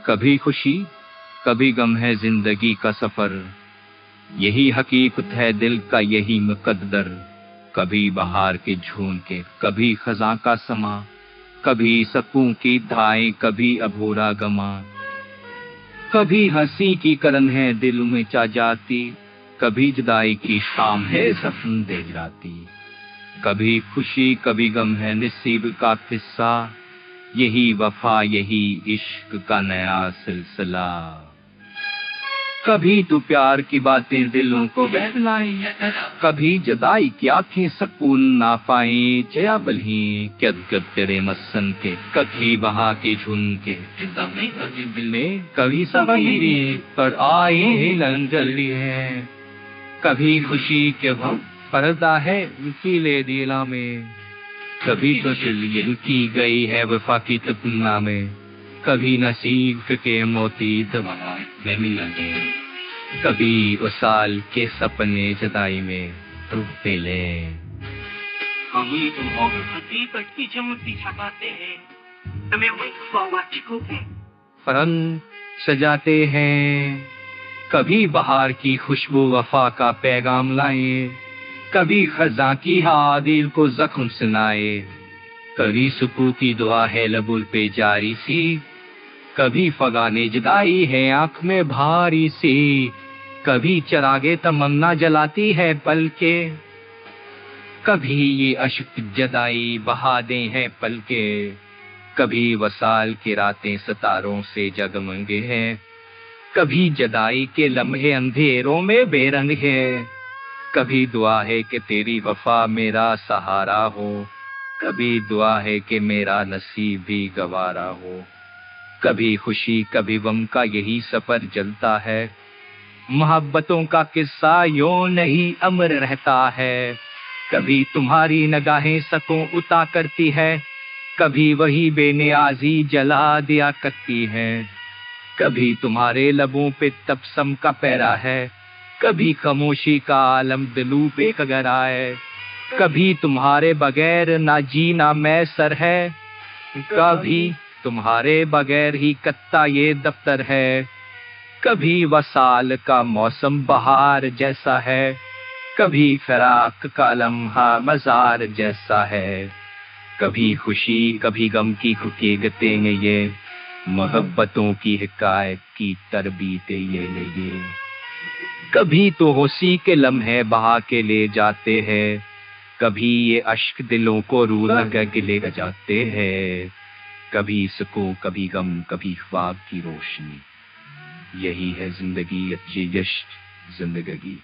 कभी खुशी कभी गम है जिंदगी का सफर, यही हकीकत है दिल का यही मुकद्दर। कभी बहार के झोंके कभी खजा का समा, कभी सकूं की धाएं कभी अभूरा गमा। कभी हंसी की करन है दिल में चा जाती, कभी जुदाई की शाम है सपन दे जाती। कभी खुशी कभी गम है नसीब का किस्सा, यही वफा यही इश्क का नया सिलसिला। कभी तो प्यार की बातें दिलों को बहलाएं, कभी जुदाई की आंखें सुकून ना पाए। जया बल्ही कद कद तेरे मसन के कभी बहा के झुनके, कभी मिले कभी सवेरे पर आए लंजली है। कभी खुशी के वक्त पर्दा है नुकीले दिला में, कभी तो चलिए की गई है वफा की तमन्ना में। कभी नसीब के मोती दवा में मिलेंगे, कभी वसाल के सपने जुदाई में टूटते ले। कभी तुम मोहब्बती पट्टी चमकती छपाते हैं, तुम्हें फरन सजाते हैं। कभी बहार की खुशबू वफा का पैगाम लाए, कभी खजा की हा दिल को जख्म सुनाए। कभी सुकून की दुआ है लबुल पे जारी सी, कभी फगाने जुदाई है आंख में भारी सी। कभी चरागे तमन्ना जलाती है पल के, कभी ये अश्क जदाई बहादे हैं पल के। कभी वसाल की रातें सितारों से जगमगे हैं, कभी जदाई के लम्हे अंधेरों में बेरंग है। कभी दुआ है कि तेरी वफा मेरा सहारा हो, कभी दुआ है कि मेरा नसीब भी गवारा हो। कभी खुशी कभी गम का यही सफर चलता है, मोहब्बतों का किस्सा यूं नहीं अमर रहता है। कभी तुम्हारी निगाहें सकों उता करती है, कभी वही बेनियाजी जला दिया करती है। कभी तुम्हारे लबों पे तबसम का पैरा है, कभी खामोशी का आलम दिलू पे कगरा है। कभी तुम्हारे बगैर ना जीना मैसर है, कभी तुम्हारे बगैर ही कत्ता ये दफ्तर है। कभी वसाल का मौसम बहार जैसा है, कभी फिराक का लम्हा मजार जैसा है। कभी खुशी कभी गम की हकीकतें हैं ये, मोहब्बतों की हिकायत की तरबीतें ये। कभी तो होशी के लम्हे बहा के ले जाते हैं, कभी ये अश्क दिलों को रूला के ले जाते हैं। कभी सुकून कभी गम कभी ख्वाब की रोशनी, यही है जिंदगी अच्छी जश्न जिंदगी।